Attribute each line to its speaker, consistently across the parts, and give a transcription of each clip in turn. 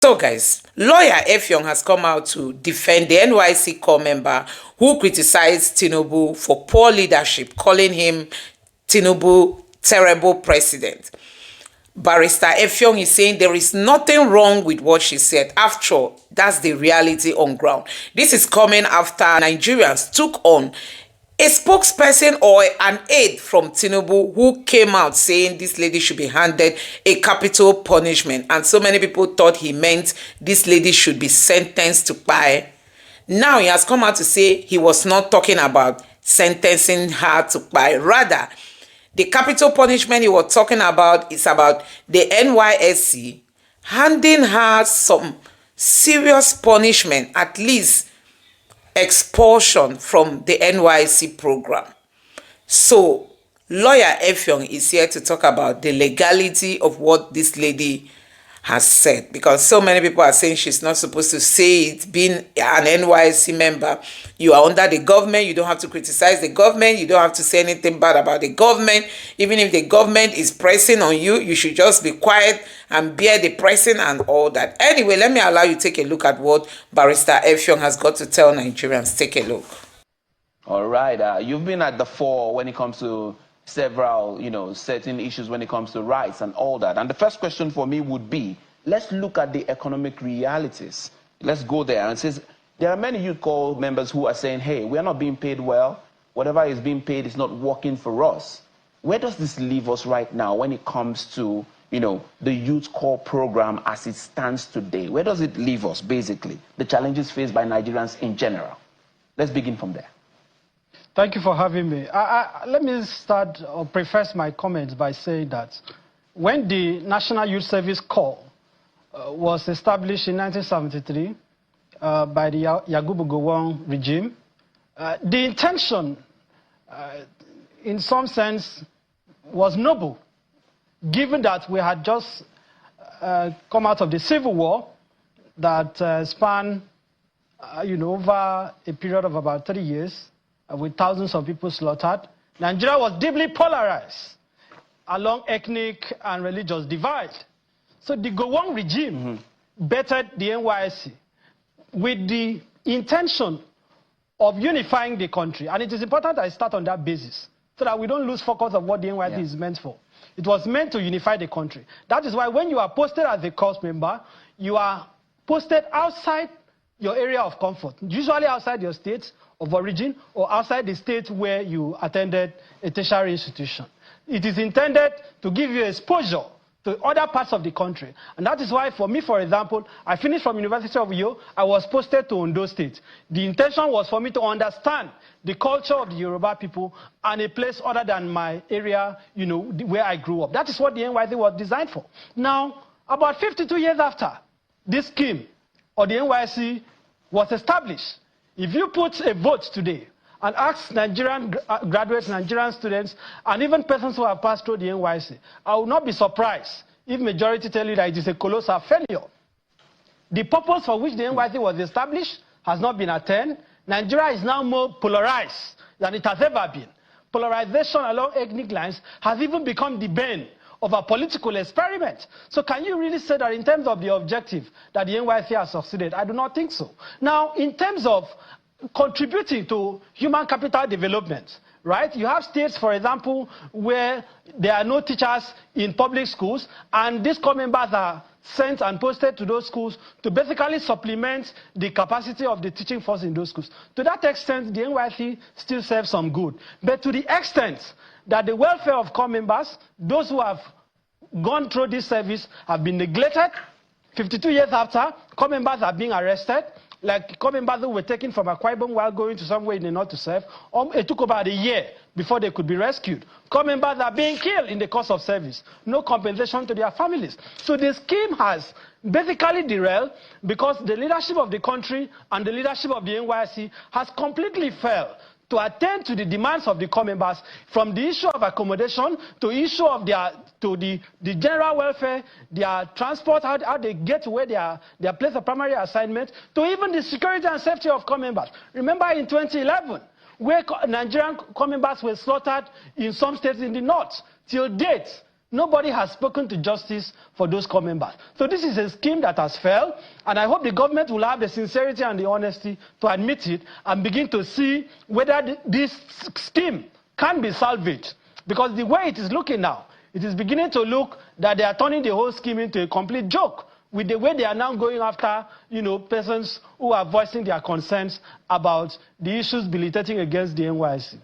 Speaker 1: So guys, lawyer Effiong has come out to defend the NYSC core member who criticized Tinubu for poor leadership, calling him Tinubu terrible president. Barrister Effiong is saying there is nothing wrong with what she said. After all, that's the reality on ground. This is coming after Nigerians took on a spokesperson or an aide from Tinubu who came out saying this lady should be handed a capital punishment. And so many people thought he meant this lady should be sentenced to die. Now he has come out to say he was not talking about sentencing her to die. Rather, the capital punishment he was talking about is about the NYSC handing her some serious punishment, at least expulsion from the NYSC program. So, lawyer Effiong is here to talk about the legality of what this lady has said, because so many people are saying she's not supposed to say it. Being an NYSC member, you are under the government, you don't have to criticize the government, you don't have to say anything bad about the government. Even if the government is pressing on you, you should just be quiet and bear the pressing and all that. Anyway, let me allow you to take a look at what Barrister Effiong has got to tell Nigerians. Take a look.
Speaker 2: All right, you've been at the fore when it comes to several, certain issues when it comes to rights and all that. And the first question for me would be, let's look at the economic realities. Let's go there. And says there are many youth corps members who are saying, hey, we are not being paid well. Whatever is being paid is not working for us. Where does this leave us right now when it comes to, the youth corps program as it stands today? Where does it leave us, basically? The challenges faced by Nigerians in general. Let's begin from there.
Speaker 3: Thank you for having me. Let me start or preface my comments by saying that when the National Youth Service Corps was established in 1973 by the Yakubu Gowon regime, the intention, in some sense, was noble, given that we had just come out of the Civil War that spanned over a period of about 3 years, with thousands of people slaughtered. Nigeria was deeply polarized along ethnic and religious divide. So the Gowon regime bettered the NYSC with the intention of unifying the country. And it is important that I start on that basis so that we don't lose focus of what the NYSC is meant for. It was meant to unify the country. That is why when you are posted as a corps member, you are posted outside your area of comfort, usually outside your state of origin or outside the state where you attended a tertiary institution. It is intended to give you exposure to other parts of the country. And that is why, for me, for example, I finished from University of Uyo, I was posted to Ondo State. The intention was for me to understand the culture of the Yoruba people and a place other than my area, where I grew up. That is what the NYSC was designed for. Now, about 52 years after this scheme, or the NYSC was established, if you put a vote today and ask Nigerian graduates, Nigerian students, and even persons who have passed through the NYSC, I will not be surprised if majority tell you that it is a colossal failure. The purpose for which the NYSC was established has not been attained. Nigeria is now more polarized than it has ever been. Polarization along ethnic lines has even become the bane of a political experiment. So can you really say that in terms of the objective that the NYSC has succeeded? I do not think so. Now, in terms of contributing to human capital development, right? You have states, for example, where there are no teachers in public schools, and these corps members are sent and posted to those schools to basically supplement the capacity of the teaching force in those schools. To that extent, the NYSC still serves some good. But to the extent that the welfare of corps members, those who have gone through this service, have been neglected, 52 years after, corps members are being arrested, like corps members who were taken from Akwa Ibom while going to somewhere in the north to serve. It took about a year before they could be rescued. Corps members are being killed in the course of service. No compensation to their families. So the scheme has basically derailed because the leadership of the country and the leadership of the NYSC has completely failed to attend to the demands of the corps members, from the issue of accommodation to issue of the general welfare, their transport, how they get to where their place of primary assignment, to even the security and safety of corps members. Remember in 2011, where Nigerian corps members were slaughtered in some states in the north. Till date, Nobody has spoken to justice for those corps members. So this is a scheme that has failed, and I hope the government will have the sincerity and the honesty to admit it and begin to see whether this scheme can be salvaged. Because the way it is looking now, it is beginning to look that they are turning the whole scheme into a complete joke with the way they are now going after, persons who are voicing their concerns about the issues militating against the NYSC.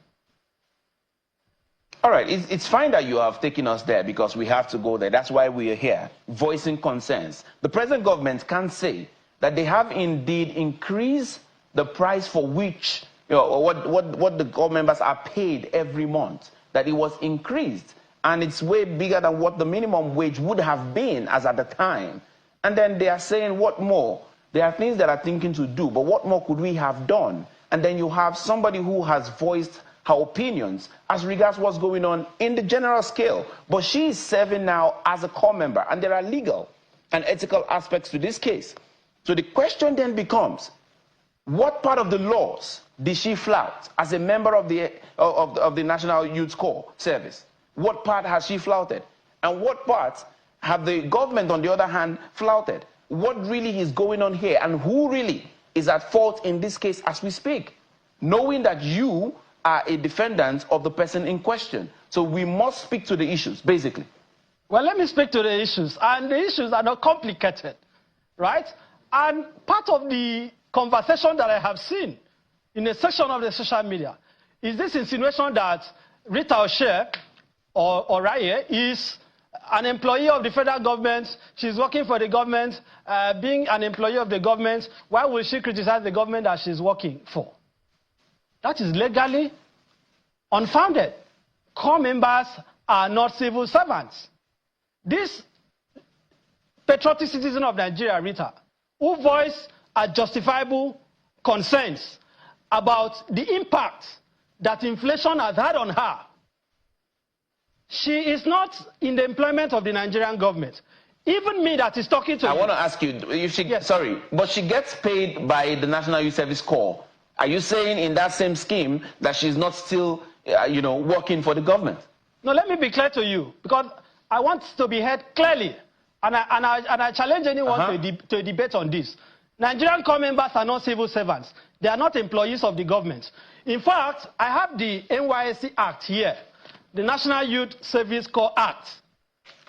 Speaker 2: All right, it's fine that you have taken us there because we have to go there. That's why we are here, voicing concerns. The present government can say that they have indeed increased the price for which, what the corps members are paid every month, that it was increased. And it's way bigger than what the minimum wage would have been as at the time. And then they are saying, what more? There are things that are thinking to do, but what more could we have done? And then you have somebody who has voiced her opinions as regards what's going on in the general scale. But she is serving now as a corps member, and there are legal and ethical aspects to this case. So the question then becomes, what part of the laws did she flout as a member of the National Youth Corps Service? What part has she flouted? And what part have the government, on the other hand, flouted? What really is going on here, and who really is at fault in this case as we speak? Knowing that you are a defendant of the person in question. So we must speak to the issues, basically.
Speaker 3: Well, let me speak to the issues. And the issues are not complicated, right? And part of the conversation that I have seen in a section of the social media is this insinuation that Rita Osher or Raye is an employee of the federal government. She's working for the government. Being an employee of the government, why will she criticize the government that she's working for? That is legally unfounded. Corps members are not civil servants. This patriotic citizen of Nigeria, Rita, who voiced a justifiable concerns about the impact that inflation has had on her, she is not in the employment of the Nigerian government. Even me that is talking to you.
Speaker 2: I want to ask you, if she, yes. Sorry, but she gets paid by the National Youth Service Corps. Are you saying in that same scheme that she's not still, working for the government?
Speaker 3: No, let me be clear to you, because I want to be heard clearly, and I challenge anyone to a debate on this. Nigerian corps members are not civil servants. They are not employees of the government. In fact, I have the NYSC Act here, the National Youth Service Corps Act.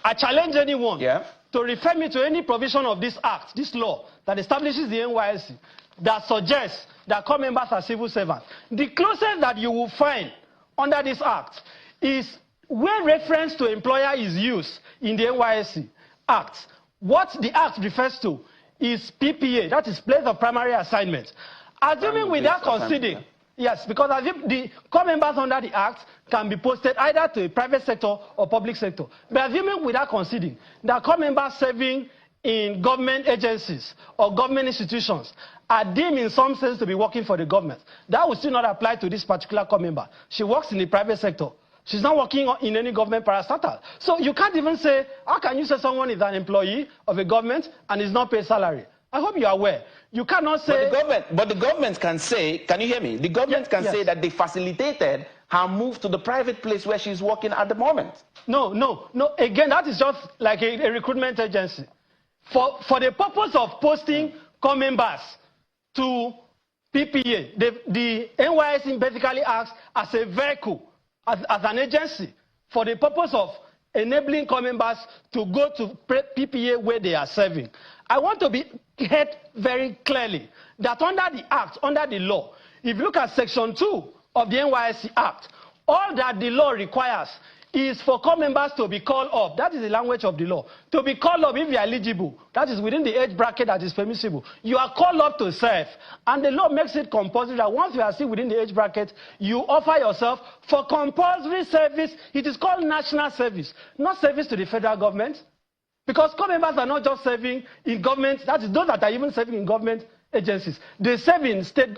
Speaker 3: I challenge anyone to refer me to any provision of this act, this law, that establishes the NYSC, that suggests that corps members are civil servants. The closest that you will find under this act is where reference to employer is used in the NYSC Act. What the act refers to is PPA, that is place of primary assignment. Assuming without conceding, yes, because the corps members under the act can be posted either to a private sector or public sector. But assuming without conceding that corps members serving in government agencies or government institutions are deemed in some sense to be working for the government, that will still not apply to this particular corps member. She works in the private sector. She's not working in any government parastatal. So you can't even say, how can you say someone is an employee of a government and is not paid salary? I hope you are aware. You cannot say...
Speaker 2: But the government can say, can you hear me? The government can say that they facilitated her move to the private place where she's working at the moment.
Speaker 3: No. Again, that is just like a recruitment agency. For the purpose of posting corps members to PPA, the NYSC basically acts as a vehicle, as an agency, for the purpose of enabling corps members to go to PPA where they are serving. I want to be heard very clearly that under the act, under the law, if you look at section 2 of the NYSC Act, all that the law requires is for corps members to be called up. That is the language of the law. To be called up if you are eligible. That is within the age bracket that is permissible. You are called up to serve. And the law makes it compulsory that once you are still within the age bracket, you offer yourself for compulsory service. It is called national service, not service to the federal government. Because corps members are not just serving in government, that is those that are even serving in government agencies. They serve in state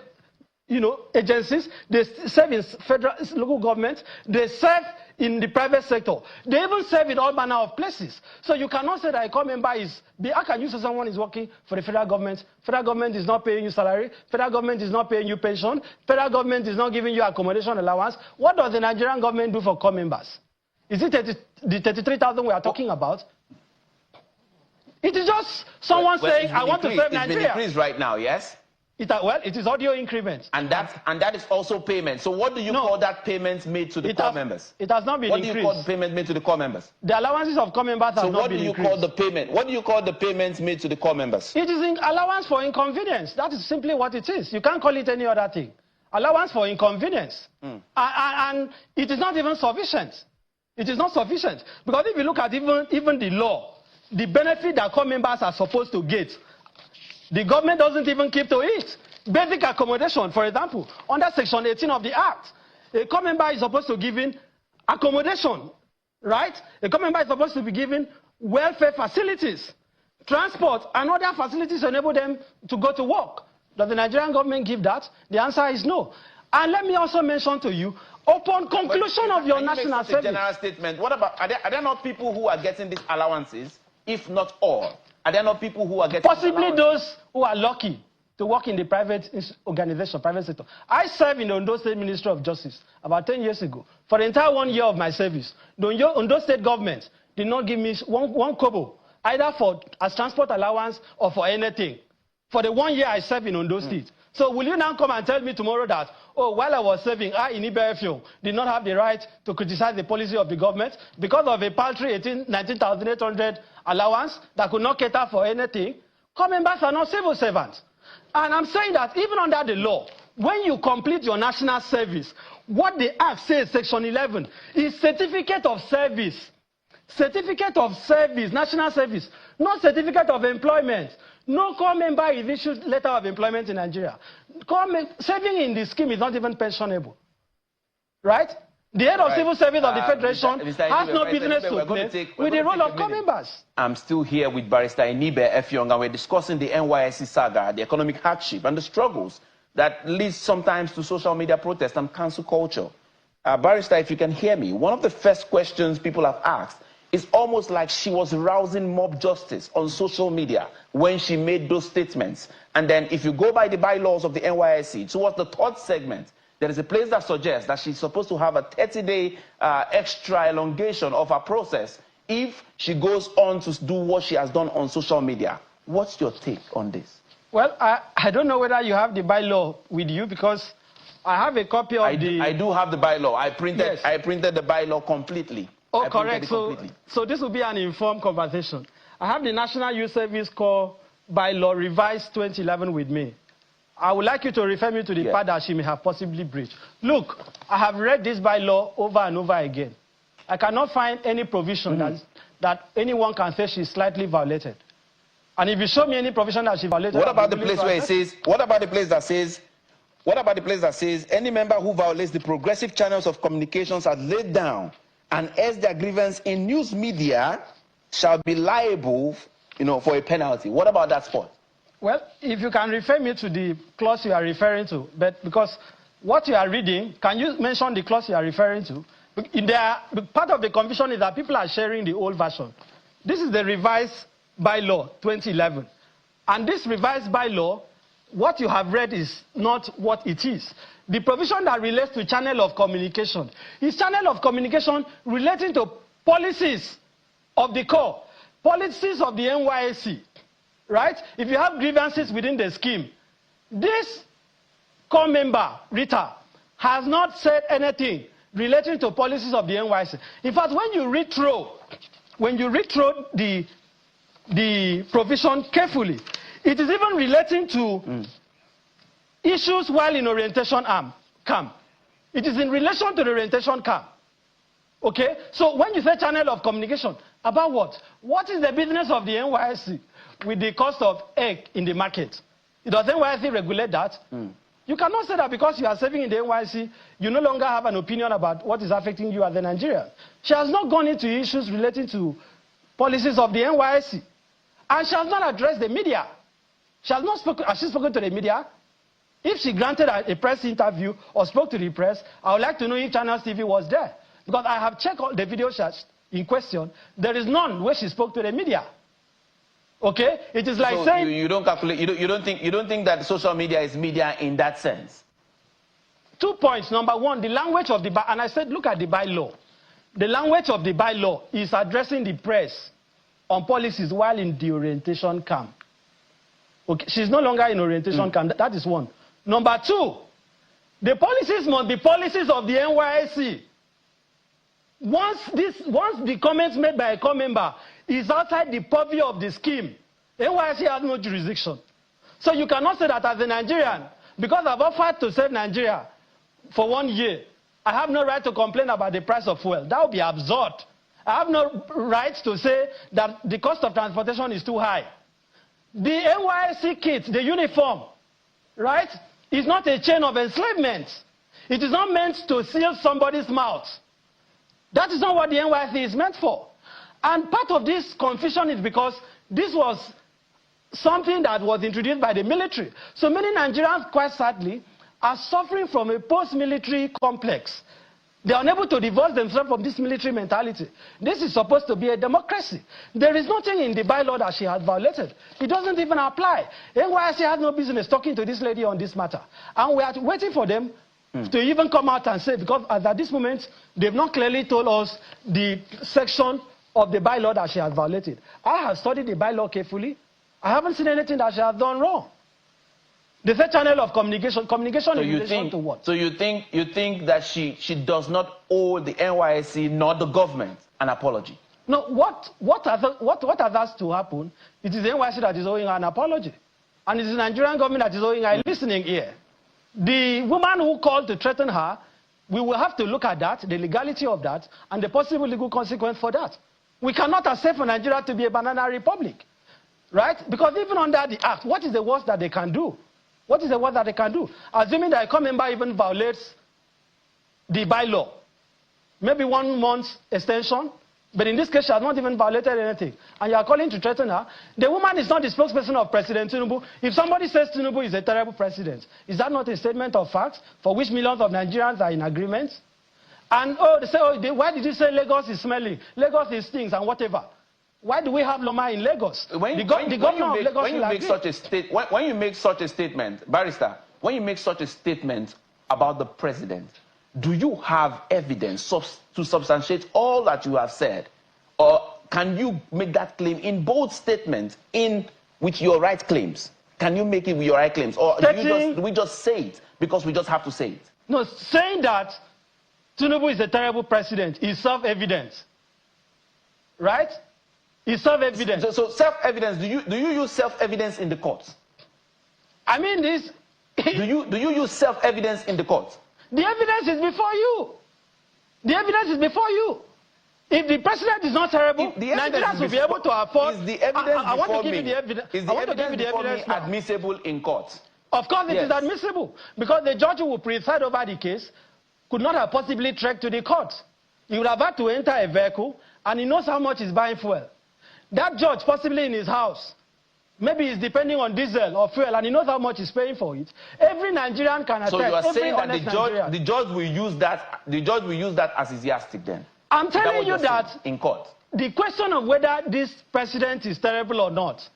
Speaker 3: agencies, they serve in federal, local government, they serve in the private sector. They even serve in all manner of places. So you cannot say that a corps member is, how can you say someone is working for the federal government? Federal government is not paying you salary, federal government is not paying you pension, federal government is not giving you accommodation allowance. What does the Nigerian government do for corps members? Is it the 33,000 we are talking about? It is just someone saying, I want to serve Nigeria.
Speaker 2: It's been increased right now, yes?
Speaker 3: Well, it is audio increment.
Speaker 2: And that is also payment. So what do you call that payment made to the core members?
Speaker 3: It has not been increased.
Speaker 2: What do you call the payment made to the core members?
Speaker 3: The allowances of core members have not been increased. So what do you call the payment?
Speaker 2: What do you call the payments made to the core members?
Speaker 3: It is an allowance for inconvenience. That is simply what it is. You can't call it any other thing. Allowance for inconvenience. And it is not even sufficient. It is not sufficient. Because if you look at even the law, the benefit that core members are supposed to get, the government doesn't even keep to it. Basic accommodation, for example, under Section 18 of the Act, a core member is supposed to give in accommodation, right? A core member is supposed to be given welfare facilities, transport, and other facilities to enable them to go to work. Does the Nigerian government give that? The answer is no. And let me also mention to you, upon conclusion of your national service...
Speaker 2: general statement. What about, are there not people who are getting these allowances, if not all? Are there not people who are getting
Speaker 3: possibly those who are lucky to work in the private organization, private sector. I served in the Ondo State Ministry of Justice about 10 years ago. For the entire 1 year of my service, the Ondo State government did not give me one kobo, either as transport allowance or for anything. For the 1 year I served in Ondo State. So will you now come and tell me tomorrow that, oh, while I was serving, I, Effiong, did not have the right to criticize the policy of the government because of a paltry 19,800 allowance that could not cater for anything? Core members are not civil servants. And I'm saying that even under the law, when you complete your national service, what the Act says, Section 11, is certificate of service. Certificate of service, national service, not certificate of employment. No core member is issued letter of employment in Nigeria. Serving in the scheme is not even pensionable. Right? The head of civil service of the Federation has no business to play with the role of core members.
Speaker 2: I'm still here with Barrister Effiong, and we're discussing the NYSC saga, the economic hardship, and the struggles that leads sometimes to social media protests and cancel culture. Barrister, if you can hear me, one of the first questions people have asked is almost like she was rousing mob justice on social media when she made those statements. And then if you go by the bylaws of the NYSC, towards the third segment, there is a place that suggests that she's supposed to have a 30-day extra elongation of her process if she goes on to do what she has done on social media. What's your take on this?
Speaker 3: Well, I don't know whether you have the bylaw with you, because I have a copy of
Speaker 2: I do have the bylaw. I printed the bylaw completely.
Speaker 3: Oh, correct. So this will be an informed conversation. I have the National Youth Service Corps bylaw revised 2011 with me. I would like you to refer me to the part that she may have possibly breached. Look, I have read this bylaw over and over again. I cannot find any provision that anyone can say she's slightly violated. And if you show me any provision that she violated...
Speaker 2: What about the place where it says... What about the place that says any member who violates the progressive channels of communications as laid down and airs their grievance in news media shall be liable, for a penalty? What about that spot?
Speaker 3: Well, if you can refer me to the clause you are referring to, but because what you are reading, can you mention the clause you are referring to? Part of the confusion is that people are sharing the old version. This is the revised bylaw 2011. And this revised bylaw, what you have read is not what it is. The provision that relates to channel of communication is channel of communication relating to policies of the Corps, policies of the NYSC. Right? If you have grievances within the scheme, this core member, Rita, has not said anything relating to policies of the NYSC. In fact, when you read through the provision carefully, it is even relating to issues while in orientation camp. It is in relation to the orientation camp. Okay? So when you say channel of communication, about what? What is the business of the NYSC with the cost of egg in the market? Does NYSC regulate that? You cannot say that because you are serving in the NYSC, you no longer have an opinion about what is affecting you as a Nigerian. She has not gone into issues relating to policies of the NYSC. And she has not addressed the media. She has not spoken, has she spoken to the media? If she granted a press interview or spoke to the press, I would like to know if Channels TV was there. Because I have checked all the video shots in question. There is none where she spoke to the media. Okay? It is like saying...
Speaker 2: You don't calculate, you don't think that social media is media in that sense?
Speaker 3: 2 points. Number one, the language of the... And I said, look at the bylaw. the language of the bylaw is addressing the press on policies while in the orientation camp. Okay, she's no longer in orientation camp. That is one. Number two, the policies must be policies of the NYSC. Once the comments made by a core member is outside the purview of the scheme, NYSC has no jurisdiction. So you cannot say that as a Nigerian, because I've offered to save Nigeria for 1 year, I have no right to complain about the price of fuel. That would be absurd. I have no right to say that the cost of transportation is too high. The NYSC kit, the uniform, right, is not a chain of enslavement. It is not meant to seal somebody's mouth. That is not what the NYSC is meant for. And part of this confusion is because this was something that was introduced by the military. So many Nigerians, quite sadly, are suffering from a post-military complex. They are unable to divorce themselves from this military mentality. This is supposed to be a democracy. There is nothing in the bylaw that she has violated. It doesn't even apply. NYSC has no business talking to this lady on this matter. And we are waiting for them to even come out and say, because at this moment, they've not clearly told us the section of the bylaw that she has violated. I have studied the bylaw carefully. I haven't seen anything that she has done wrong. The third channel of communication in relation to what?
Speaker 2: So you think that she does not owe the NYSC nor the government an apology?
Speaker 3: No, what has to happen? It is the NYSC that is owing her an apology. And it is the Nigerian government that is owing her a listening ear. The woman who called to threaten her, we will have to look at that, the legality of that, and the possible legal consequence for that. We cannot accept for Nigeria to be a banana republic. Right? Because even under the act, what is the worst that they can do? What is the worst that they can do? Assuming that a core member even violates the bylaw, maybe 1 month extension, but in this case she has not even violated anything, and you are calling to threaten her, the woman is not the spokesperson of President Tinubu. If somebody says Tinubu is a terrible president, is that not a statement of facts for which millions of Nigerians are in agreement? And they say, why did you say Lagos is smelling? Lagos is stinks and whatever. Why do we have Loma in Lagos? When you make such a statement, Barrister, when you make such a statement about the president, do you have evidence to substantiate all that you have said? Or can you make that claim in both statements with your right claims? Can you make it with your right claims? Or do we just say it because we just have to say it? No, saying that Tinubu is a terrible president is self-evident. Right? It's self-evidence. So self-evidence, do you use self-evidence in the courts? I mean this... do you use self-evidence in the courts? The evidence is before you. The evidence is before you. If the president is not terrible, Nigerians will be able to afford... Is the evidence I want to give you the evidence. Is the evidence before me admissible in court? Of course it is admissible. Because the judge who will preside over the case could not have possibly trekked to the court. He would have had to enter a vehicle and he knows how much he's buying fuel. That judge, possibly in his house, maybe he's depending on diesel or fuel, and he knows how much he's paying for it. Every Nigerian can attest. So you are saying that the judge will use that as his yardstick then? I'm telling you that in court. The question of whether this president is terrible or not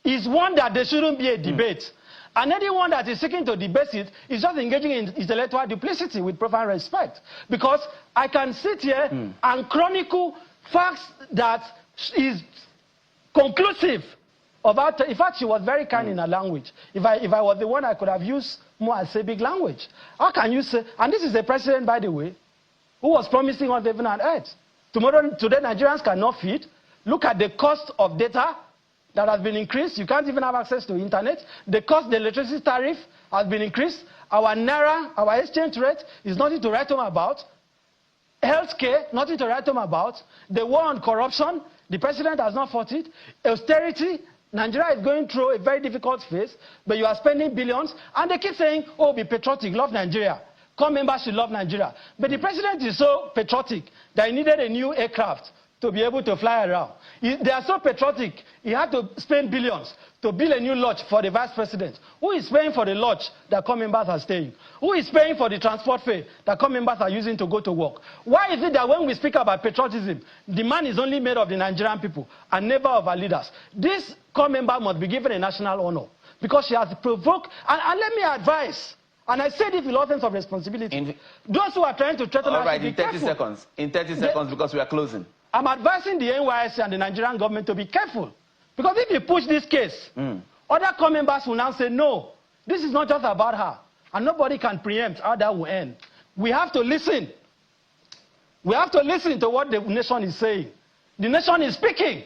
Speaker 3: is one that there shouldn't be a debate. And anyone that is seeking to debate it is just engaging in intellectual duplicity with profound respect. Because I can sit here and chronicle facts that is conclusive about. In fact, she was very kind in her language. If I was the one, I could have used more Arabic language. How can you say? And this is the president, by the way, who was promising us heaven and earth. Today, Nigerians cannot feed. Look at the cost of data that has been increased. You can't even have access to internet. The cost, the electricity tariff has been increased. Our naira, our exchange rate is nothing to write home about. Healthcare, nothing to write home about. The war on corruption, the president has not fought it. Austerity, Nigeria is going through a very difficult phase, but you are spending billions, and they keep saying, oh, be patriotic, love Nigeria. Core members should love Nigeria. But the president is so patriotic that he needed a new aircraft to be able to fly around. They are so patriotic, he had to spend billions to build a new lodge for the vice president. Who is paying for the lodge that core members are staying? Who is paying for the transport fare that core members are using to go to work? Why is it that when we speak about patriotism, the man is only made of the Nigerian people and never of our leaders? This core member must be given a national honor because she has provoked, and let me advise And I said it with lots of responsibility. Those who are trying to threaten us should be careful.
Speaker 2: Seconds. In 30 seconds, because we are closing.
Speaker 3: I'm advising the NYSC and the Nigerian government to be careful. Because if you push this case, other core members will now say, no, this is not just about her. And nobody can preempt how that will end. We have to listen. We have to listen to what the nation is saying. The nation is speaking.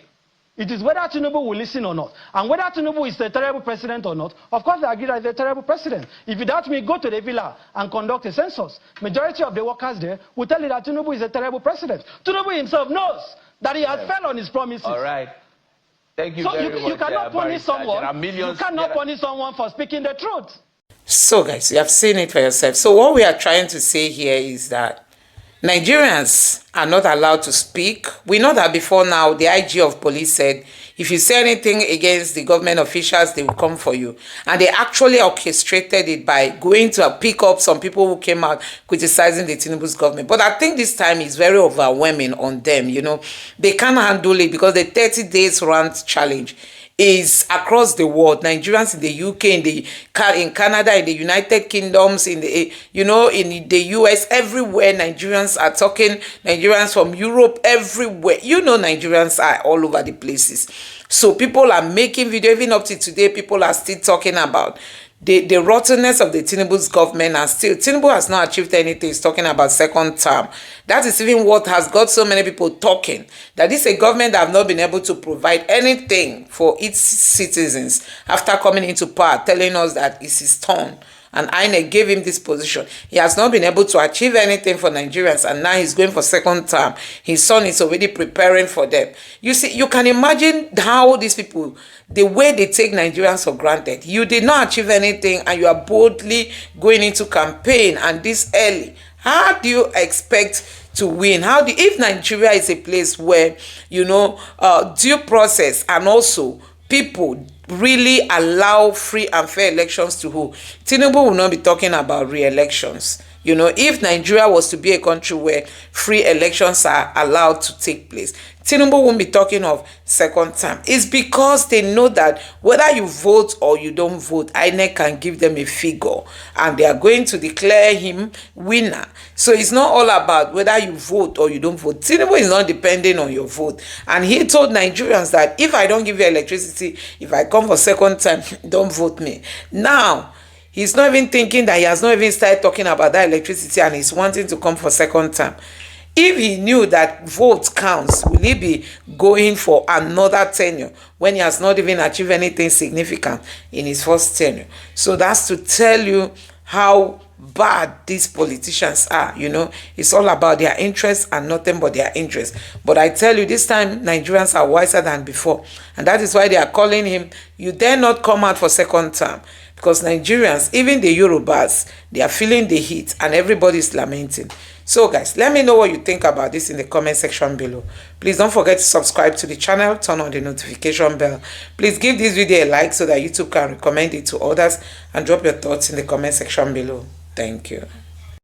Speaker 3: It is whether Tinubu will listen or not. And whether Tinubu is a terrible president or not, of course they agree that he's a terrible president. If you doubt me, go to the villa and conduct a census. Majority of the workers there will tell you that Tinubu is a terrible president. Tinubu himself knows that he has failed on his promises.
Speaker 2: All right. Thank you very much.
Speaker 3: You cannot punish someone. You cannot punish someone for speaking the truth.
Speaker 1: So guys, you have seen it for yourself. So what we are trying to say here is that Nigerians are not allowed to speak. We know that before now, the IG of police said, if you say anything against the government officials, they will come for you. And they actually orchestrated it by going to pick up some people who came out criticizing the Tinubu's government. But I think this time is very overwhelming on them. You know, they can't handle it because the 30 days rant challenge is across the world. Nigerians in the UK, in Canada, in the United Kingdoms, in the in the US, everywhere Nigerians are talking. Nigerians from Europe, everywhere. Nigerians are all over the places. So people are making video. Even up to today, people are still talking about the rottenness of the Tinubu's government, and still Tinubu has not achieved anything. He's talking about second term. That is even what has got so many people talking, that this is a government that have not been able to provide anything for its citizens after coming into power, telling us that it's his turn. And INEC gave him this position. He has not been able to achieve anything for Nigerians, and now he's going for second term. His son is already preparing for them. You see, you can imagine how these people, the way they take Nigerians for granted. You did not achieve anything, and you are boldly going into campaign, and this early. How do you expect to win? If Nigeria is a place where, due process and also people really allow free and fair elections to hold, Tinubu will not be talking about re-elections. If Nigeria was to be a country where free elections are allowed to take place, Tinubu won't be talking of second term. It's because they know that whether you vote or you don't vote, INEC can give them a figure and they are going to declare him winner. So it's not all about whether you vote or you don't vote. Tinubu is not depending on your vote. And he told Nigerians that if I don't give you electricity, if I come for second time, don't vote me. Now, he's not even thinking that he has not even started talking about that electricity and he's wanting to come for second term. If he knew that vote counts, will he be going for another tenure when he has not even achieved anything significant in his first tenure? So that's to tell you how bad these politicians are. It's all about their interests and nothing but their interests. But I tell you, this time Nigerians are wiser than before, and that is why they are calling him, you dare not come out for second term. Because Nigerians, even the Yorubas, they are feeling the heat and everybody is lamenting. So guys, let me know what you think about this in the comment section below. Please don't forget to subscribe to the channel, turn on the notification bell. Please give this video a like so that YouTube can recommend it to others, and drop your thoughts in the comment section below. Thank you.